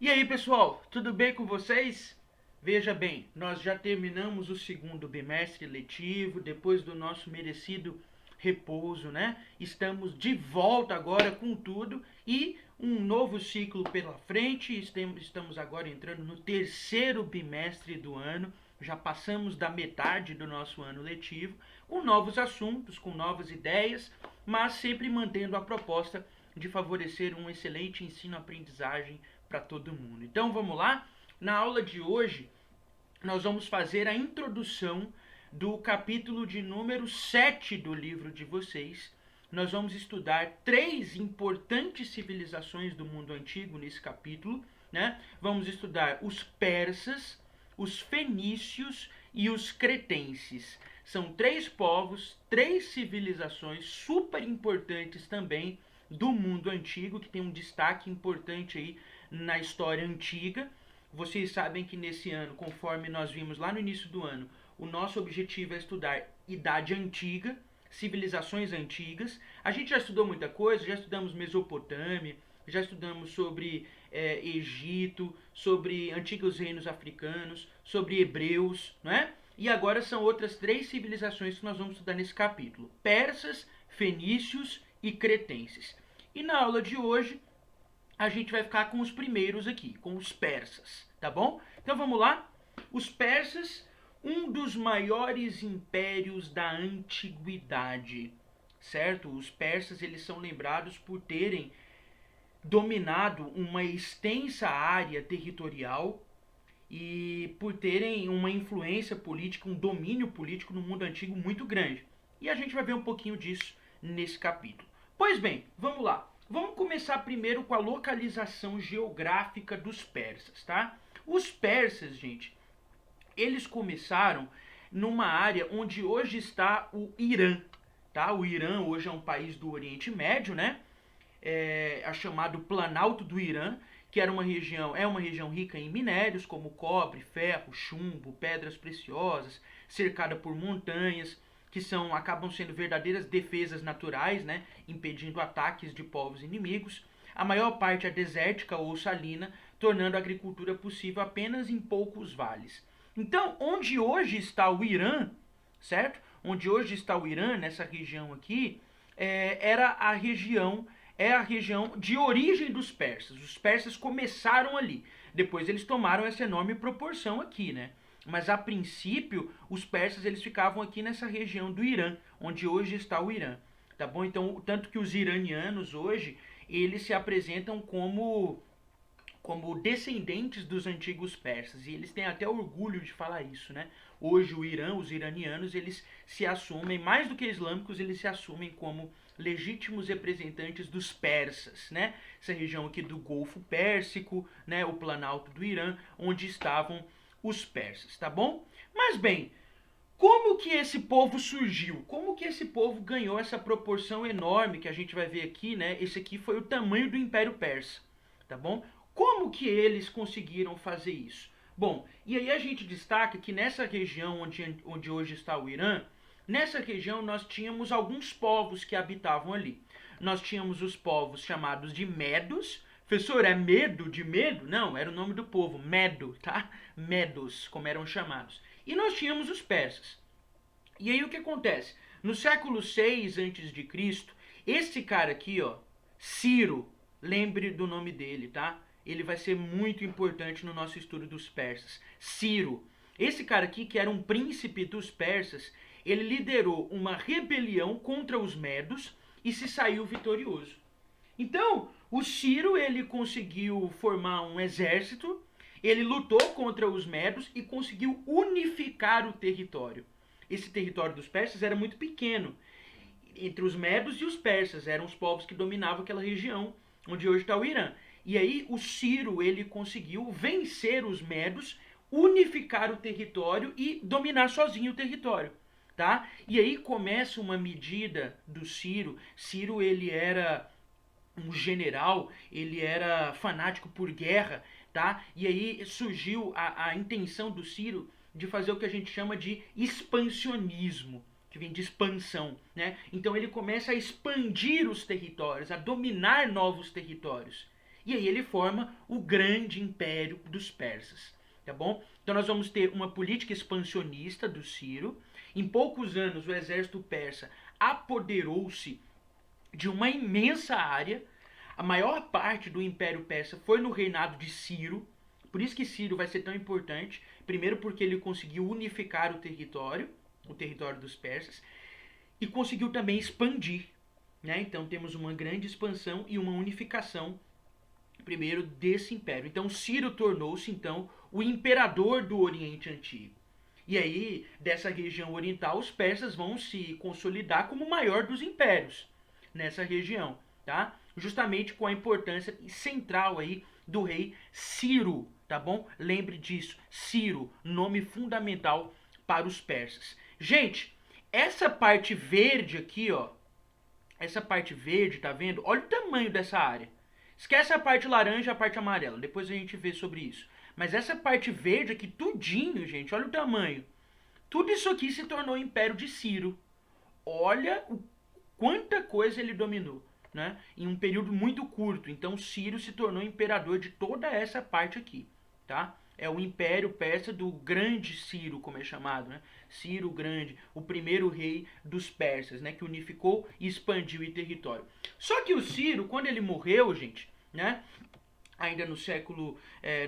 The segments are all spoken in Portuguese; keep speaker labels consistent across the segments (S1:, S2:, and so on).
S1: E aí, pessoal, tudo bem com vocês? Veja bem, nós já terminamos o segundo bimestre letivo, depois do nosso merecido repouso, né? Estamos de volta agora com tudo e um novo ciclo pela frente. Estamos agora entrando no terceiro bimestre do ano. Já passamos da metade do nosso ano letivo, com novos assuntos, com novas ideias, mas sempre mantendo a proposta de favorecer um excelente ensino-aprendizagem para todo mundo. Então vamos lá? Na aula de hoje, nós vamos fazer a introdução do capítulo de número 7 do livro de vocês. Nós vamos estudar três importantes civilizações do mundo antigo nesse capítulo, né? Vamos estudar os persas, os fenícios e os cretenses. São três povos, três civilizações super importantes também do mundo antigo, que tem um destaque importante aí na história antiga. Vocês sabem que nesse ano, conforme nós vimos lá no início do ano, o nosso objetivo é estudar Idade Antiga, civilizações antigas. A gente já estudou muita coisa, já estudamos Mesopotâmia, já estudamos sobre Egito, sobre antigos reinos africanos, sobre hebreus, não é? E agora são outras três civilizações que nós vamos estudar nesse capítulo: persas, fenícios e cretenses. E na aula de hoje a gente vai ficar com os primeiros aqui, com os persas, tá bom? Então vamos lá. Os persas, um dos maiores impérios da antiguidade, certo? Os persas, eles são lembrados por terem dominado uma extensa área territorial e por terem uma influência política, um domínio político no mundo antigo muito grande. E a gente vai ver um pouquinho disso nesse capítulo. Pois bem, vamos lá. Vamos começar primeiro com a localização geográfica dos persas, tá? Os persas, gente, eles começaram numa área onde hoje está o Irã, tá? O Irã hoje é um país do Oriente Médio, né? É chamado Planalto do Irã, que é uma região rica em minérios como cobre, ferro, chumbo, pedras preciosas, cercada por montanhas que acabam sendo verdadeiras defesas naturais, né, impedindo ataques de povos inimigos. A maior parte é desértica ou salina, tornando a agricultura possível apenas em poucos vales. Então, onde hoje está o Irã, certo? Onde hoje está o Irã, nessa região aqui, é a região de origem dos persas. Os persas começaram ali. Depois eles tomaram essa enorme proporção aqui, né? Mas a princípio, os persas eles ficavam aqui nessa região do Irã, onde hoje está o Irã, tá bom? Então, tanto que os iranianos hoje, eles se apresentam como descendentes dos antigos persas, e eles têm até orgulho de falar isso, né? Hoje o Irã, os iranianos, eles se assumem, mais do que islâmicos, eles se assumem como legítimos representantes dos persas, né? Essa região aqui do Golfo Pérsico, né? O Planalto do Irã, onde estavam os persas, tá bom? Mas bem, como que esse povo surgiu? Como que esse povo ganhou essa proporção enorme que a gente vai ver aqui, né? Esse aqui foi o tamanho do Império Persa, tá bom? Como que eles conseguiram fazer isso? Bom, e aí a gente destaca que nessa região onde hoje está o Irã, nessa região nós tínhamos alguns povos que habitavam ali. Nós tínhamos os povos chamados de Medos. Professor, é medo de medo? Não, era o nome do povo, Medo, tá? Medos, como eram chamados. E nós tínhamos os persas. E aí o que acontece? No século 6 a.C., esse cara aqui, ó, Ciro, lembre do nome dele, tá? Ele vai ser muito importante no nosso estudo dos persas. Ciro. Esse cara aqui, que era um príncipe dos persas, ele liderou uma rebelião contra os medos e se saiu vitorioso. Então, o Ciro ele conseguiu formar um exército, ele lutou contra os medos e conseguiu unificar o território. Esse território dos persas era muito pequeno. Entre os medos e os persas eram os povos que dominavam aquela região onde hoje está o Irã. E aí o Ciro ele conseguiu vencer os medos, unificar o território e dominar sozinho o território. Tá? E aí começa uma medida do Ciro. Ciro ele era um general, ele era fanático por guerra, tá? E aí surgiu a intenção do Ciro de fazer o que a gente chama de expansionismo, que vem de expansão, né? Então ele começa a expandir os territórios, a dominar novos territórios. E aí ele forma o grande império dos persas, tá bom? Então nós vamos ter uma política expansionista do Ciro. Em poucos anos o exército persa apoderou-se de uma imensa área. A maior parte do Império Persa foi no reinado de Ciro. Por isso que Ciro vai ser tão importante. Primeiro porque ele conseguiu unificar o território dos persas, e conseguiu também expandir, né? Então temos uma grande expansão e uma unificação primeiro desse império. Então Ciro tornou-se então o imperador do Oriente Antigo. E aí, dessa região oriental, os persas vão se consolidar como o maior dos impérios nessa região, tá? Justamente com a importância central aí do rei Ciro, tá bom? Lembre disso, Ciro, nome fundamental para os persas. Gente, essa parte verde aqui, ó, essa parte verde, tá vendo? Olha o tamanho dessa área. Esquece a parte laranja e a parte amarela, depois a gente vê sobre isso. Mas essa parte verde aqui, tudinho, gente, olha o tamanho. Tudo isso aqui se tornou o Império de Ciro. Olha o quanta coisa ele dominou, né? Em um período muito curto. Então Ciro se tornou imperador de toda essa parte aqui, tá? É o Império Persa do Grande Ciro, como é chamado, né? Ciro Grande, o primeiro rei dos persas, né? Que unificou e expandiu o território. Só que o Ciro, quando ele morreu, gente, né? Ainda no século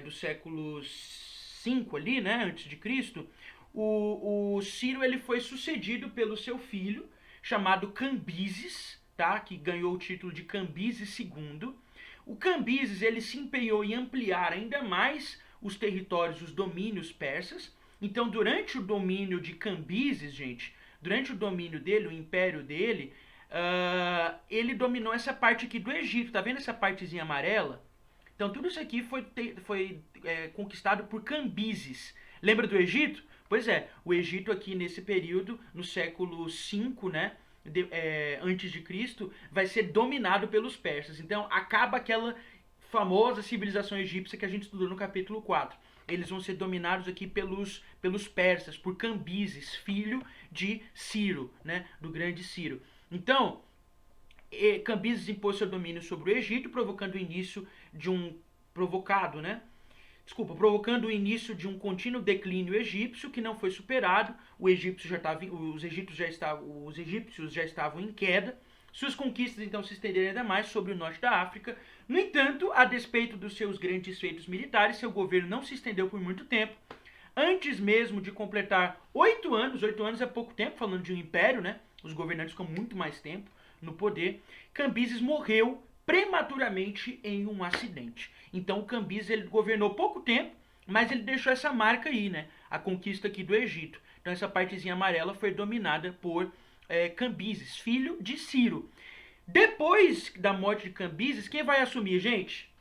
S1: do século V ali, né? Antes de Cristo, o Ciro ele foi sucedido pelo seu filho, chamado Cambises, tá? Que ganhou o título de Cambises II. O Cambises ele se empenhou em ampliar ainda mais os territórios, os domínios persas. Então, durante o domínio de Cambises, gente, durante o domínio dele, o império dele, ele dominou essa parte aqui do Egito. Tá vendo essa partezinha amarela? Então, tudo isso aqui foi conquistado por Cambises. Lembra do Egito? Pois é, o Egito aqui nesse período, no século V, né, antes de Cristo, vai ser dominado pelos persas. Então acaba aquela famosa civilização egípcia que a gente estudou no capítulo 4. Eles vão ser dominados aqui pelos persas, por Cambises, filho de Ciro, né, do grande Ciro. Então, Cambises impôs seu domínio sobre o Egito, provocando o início de um provocando o início de um contínuo declínio egípcio que não foi superado. Os egípcios já estavam em queda. Suas conquistas então se estenderam ainda mais sobre o norte da África. No entanto, a despeito dos seus grandes feitos militares, seu governo não se estendeu por muito tempo. Antes mesmo de completar 8 anos é pouco tempo, falando de um império, né? Os governantes ficam muito mais tempo no poder. Cambises morreu prematuramente em um acidente. Então o Cambises ele governou pouco tempo, mas ele deixou essa marca aí, né? A conquista aqui do Egito. Então essa partezinha amarela foi dominada por Cambises, filho de Ciro. Depois da morte de Cambises, quem vai assumir, gente?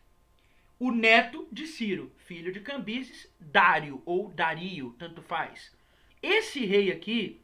S1: O neto de Ciro, filho de Cambises, Dário ou Dario, tanto faz. Esse rei aqui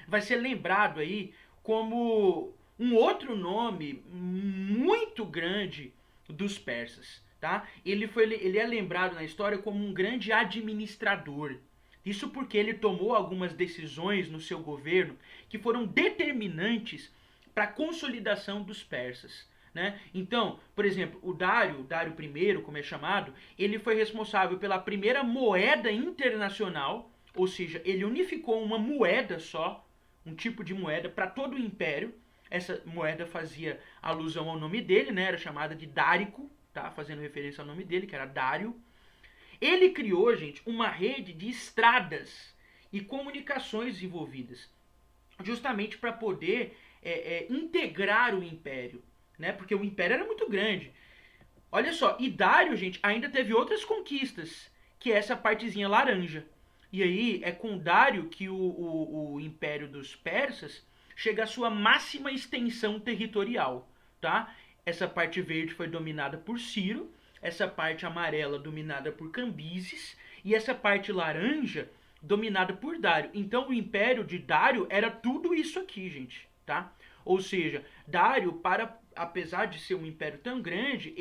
S1: vai ser lembrado aí como um outro nome muito grande dos persas, tá? Ele é lembrado na história como um grande administrador. Isso porque ele tomou algumas decisões no seu governo que foram determinantes para a consolidação dos persas, né? Então, por exemplo, o Dário I, como é chamado, ele foi responsável pela primeira moeda internacional, ou seja, ele unificou uma moeda só, um tipo de moeda para todo o império. Essa moeda fazia alusão ao nome dele, né? Era chamada de Dárico, tá? Fazendo referência ao nome dele, que era Dário. Ele criou, gente, uma rede de estradas e comunicações envolvidas, justamente para poder integrar o império, né? Porque o império era muito grande. Olha só, e Dário, gente, ainda teve outras conquistas, que é essa partezinha laranja. E aí é com Dário que o império dos persas chega à sua máxima extensão territorial, tá? Essa parte verde foi dominada por Ciro, essa parte amarela dominada por Cambises e essa parte laranja dominada por Dário. Então o império de Dário era tudo isso aqui, gente, tá? Ou seja, Dário, apesar de ser um império tão grande,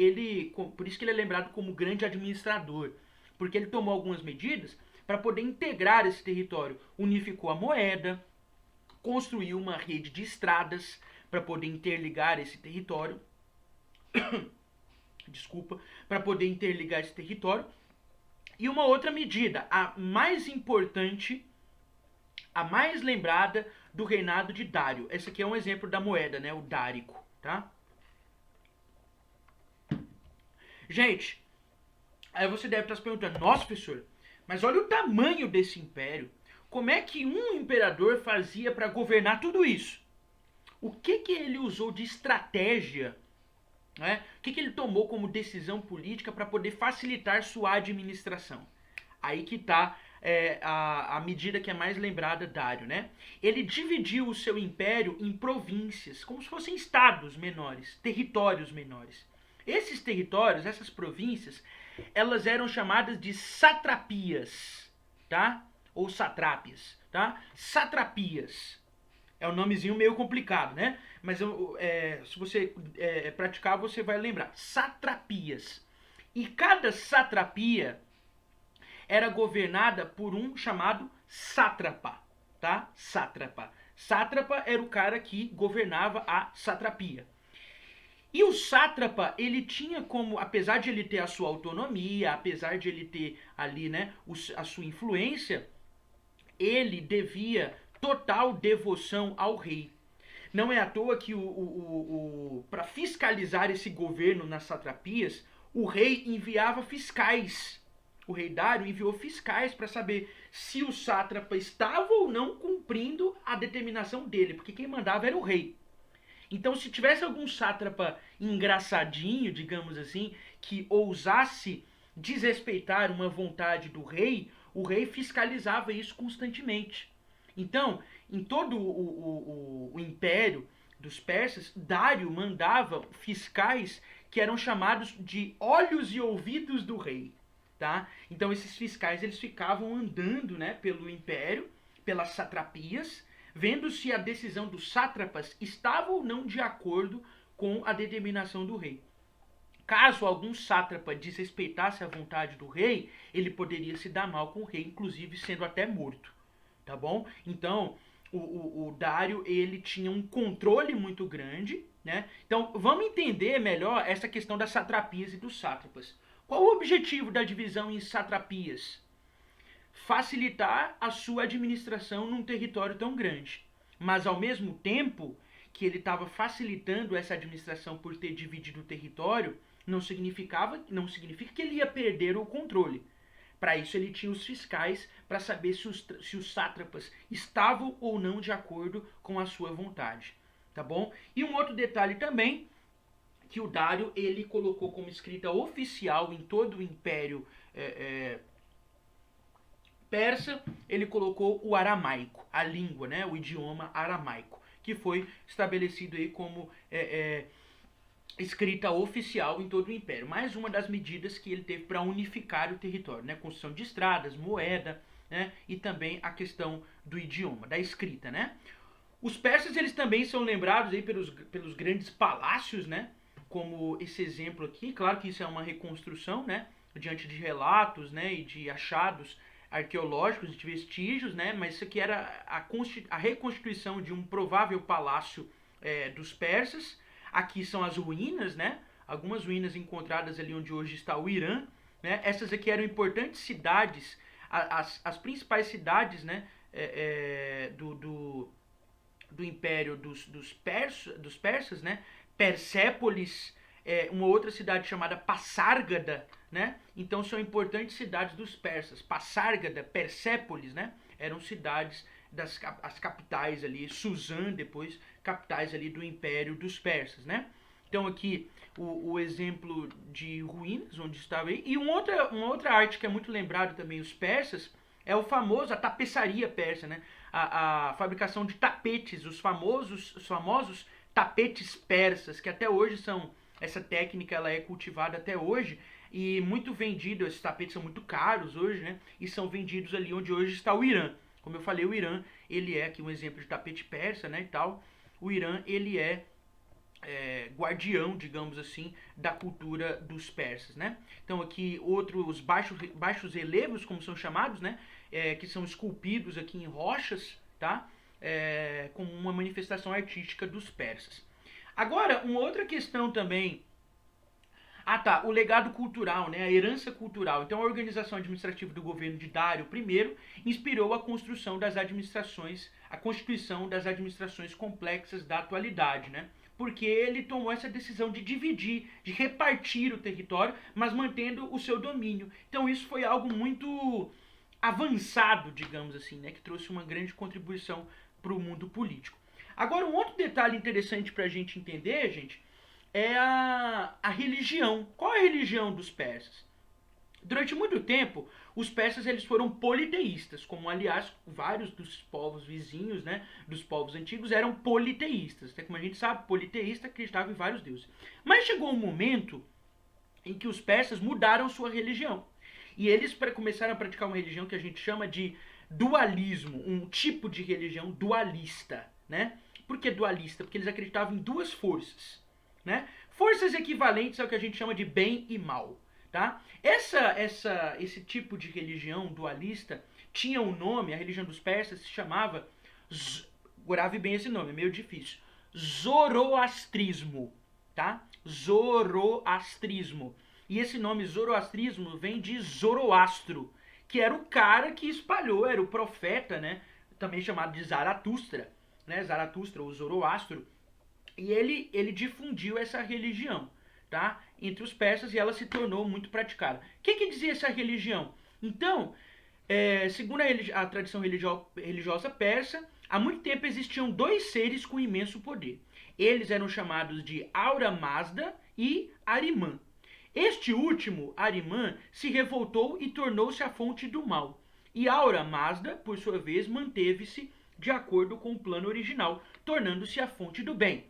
S1: por isso que ele é lembrado como grande administrador, porque ele tomou algumas medidas para poder integrar esse território, unificou a moeda, construiu uma rede de estradas para poder interligar esse território. desculpa, para poder interligar esse território. E uma outra medida, a mais importante, a mais lembrada do reinado de Dário. Esse aqui é um exemplo da moeda, né, o dárico, tá? Gente, aí você deve estar se perguntando, nossa, professor, mas olha o tamanho desse império. Como é que um imperador fazia para governar tudo isso? O que ele usou de estratégia, né? O que ele tomou como decisão política para poder facilitar sua administração? Aí que está a medida que é mais lembrada, Dário, né? Ele dividiu o seu império em províncias, como se fossem estados menores, territórios menores. Esses territórios, essas províncias, elas eram chamadas de satrapias, tá? Ou satrápias, tá? Satrapias. É um nomezinho meio complicado, né? Mas se você praticar, você vai lembrar. Satrapias. E cada satrapia era governada por um chamado sátrapa, tá? Sátrapa. Sátrapa era o cara que governava a satrapia. E o sátrapa, ele tinha como, apesar de ele ter a sua autonomia, apesar de ele ter ali, né, a sua influência, ele devia total devoção ao rei. Não é à toa que para fiscalizar esse governo nas satrapias, o rei enviava fiscais. O rei Dário enviou fiscais para saber se o sátrapa estava ou não cumprindo a determinação dele, porque quem mandava era o rei. Então, se tivesse algum sátrapa engraçadinho, digamos assim, que ousasse desrespeitar uma vontade do rei, o rei fiscalizava isso constantemente. Então, em todo o império dos persas, Dário mandava fiscais que eram chamados de olhos e ouvidos do rei. Tá? Então, esses fiscais eles ficavam andando, né, pelo império, pelas satrapias, vendo se a decisão dos sátrapas estava ou não de acordo com a determinação do rei. Caso algum sátrapa desrespeitasse a vontade do rei, ele poderia se dar mal com o rei, inclusive sendo até morto, tá bom? Então, o Dário, ele tinha um controle muito grande, né? Então, vamos entender melhor essa questão das satrapias e dos sátrapas. Qual o objetivo da divisão em satrapias? Facilitar a sua administração num território tão grande. Mas ao mesmo tempo que ele estava facilitando essa administração por ter dividido o território, não significa que ele ia perder o controle. Para isso ele tinha os fiscais para saber se os sátrapas estavam ou não de acordo com a sua vontade, tá bom? E um outro detalhe também que o Dário ele colocou como escrita oficial em todo o império persa, ele colocou o aramaico, a língua, né, o idioma aramaico, que foi estabelecido aí como escrita oficial em todo o império. Mais uma das medidas que ele teve para unificar o território, né, construção de estradas, moeda, né, e também a questão do idioma, da escrita, né. Os persas eles também são lembrados aí pelos grandes palácios, né, como esse exemplo aqui. Claro que isso é uma reconstrução, né, diante de relatos, né, e de achados arqueológicos, de vestígios, né, mas isso aqui era a reconstituição de um provável palácio dos persas. Aqui são as ruínas, né, algumas ruínas encontradas ali onde hoje está o Irã, né. Essas aqui eram importantes cidades, as principais cidades, né, do império dos persas, né, Persépolis, uma outra cidade chamada Passárgada, né? Então são importantes cidades dos persas. Passárgada, Persépolis, né? Eram cidades as capitais ali, Suzã depois, capitais ali do império dos persas, né? Então aqui o exemplo de ruínas, onde estava aí. E uma outra arte que é muito lembrada também, os persas, é a tapeçaria persa, né? A fabricação de tapetes, os famosos tapetes persas, que até hoje essa técnica ela é cultivada até hoje e muito vendido. Esses tapetes são muito caros hoje, né? E são vendidos ali onde hoje está o Irã. Como eu falei, o Irã, ele é aqui um exemplo de tapete persa, né, e tal. O Irã, ele é guardião, digamos assim, da cultura dos persas, né? Então aqui outros baixos relevos, como são chamados, né? Que são esculpidos aqui em rochas, tá? Como uma manifestação artística dos persas. Agora, uma outra questão também Ah, tá. O legado cultural, né? A herança cultural. Então, a organização administrativa do governo de Dário I inspirou a construção das administrações, a constituição das administrações complexas da atualidade, né? Porque ele tomou essa decisão de dividir, de repartir o território, mas mantendo o seu domínio. Então, isso foi algo muito avançado, digamos assim, né? Que trouxe uma grande contribuição para o mundo político. Agora, um outro detalhe interessante para a gente entender, gente, é a religião. Qual é a religião dos persas? Durante muito tempo, os persas eles foram politeístas, como aliás vários dos povos vizinhos, né, dos povos antigos eram politeístas. Até como a gente sabe, politeísta acreditava em vários deuses. Mas chegou um momento em que os persas mudaram sua religião. E eles começaram a praticar uma religião que a gente chama de dualismo, um tipo de religião dualista, né? Por que dualista? Porque eles acreditavam em duas forças, né? Forças equivalentes ao que a gente chama de bem e mal, tá? Esse tipo de religião dualista tinha um nome, a religião dos persas se chamava, grave bem esse nome, é meio difícil, Zoroastrismo, tá? Zoroastrismo. E esse nome Zoroastrismo vem de Zoroastro, que era o cara que espalhou, era o profeta, né? Também chamado de Zaratustra, né? Zaratustra ou Zoroastro. E ele difundiu essa religião, tá? Entre os persas e ela se tornou muito praticada. O que dizia essa religião? Então, segundo a tradição religiosa persa, há muito tempo existiam dois seres com imenso poder. Eles eram chamados de Aura Mazda e Arimã. Este último, Arimã, se revoltou e tornou-se a fonte do mal. E Aura Mazda, por sua vez, manteve-se de acordo com o plano original, tornando-se a fonte do bem.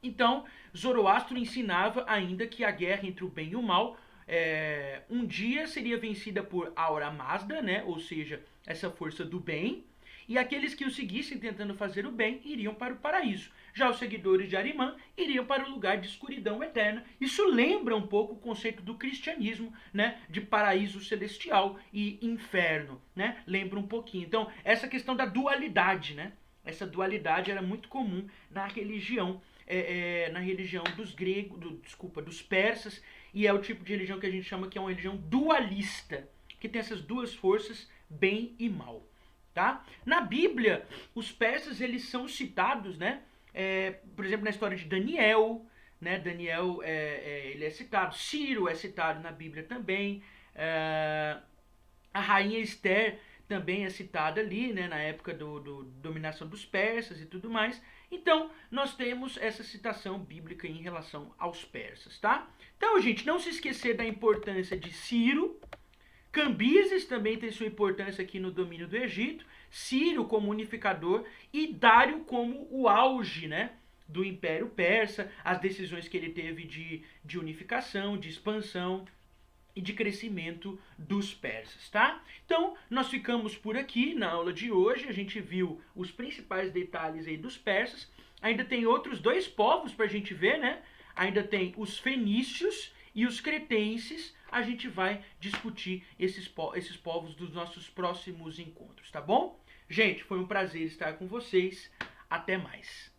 S1: Então, Zoroastro ensinava ainda que a guerra entre o bem e o mal um dia seria vencida por Aura Mazda, né? Ou seja, essa força do bem, e aqueles que o seguissem tentando fazer o bem iriam para o paraíso. Já os seguidores de Arimã iriam para o lugar de escuridão eterna. Isso lembra um pouco o conceito do cristianismo, né? De paraíso celestial e inferno, né? Lembra um pouquinho. Então, essa questão da dualidade, né? Essa dualidade era muito comum na religião dos gregos, dos persas, e é o tipo de religião que a gente chama que é uma religião dualista, que tem essas duas forças, bem e mal. Tá? Na Bíblia, os persas eles são citados, né? Por exemplo, na história de Daniel, né? Daniel ele é citado, Ciro é citado na Bíblia também, a rainha Esther também é citada ali, né? Na época da dominação dos persas e tudo mais. Então, nós temos essa citação bíblica em relação aos persas, tá? Então, gente, não se esquecer da importância de Ciro. Cambises também tem sua importância aqui no domínio do Egito, Ciro como unificador e Dário como o auge, né, do Império Persa, as decisões que ele teve de unificação, de expansão e de crescimento dos persas, tá? Então, nós ficamos por aqui na aula de hoje, a gente viu os principais detalhes aí dos persas, ainda tem outros dois povos para a gente ver, né? Ainda tem os fenícios e os cretenses, a gente vai discutir esses povos dos nossos próximos encontros, tá bom? Gente, foi um prazer estar com vocês, até mais.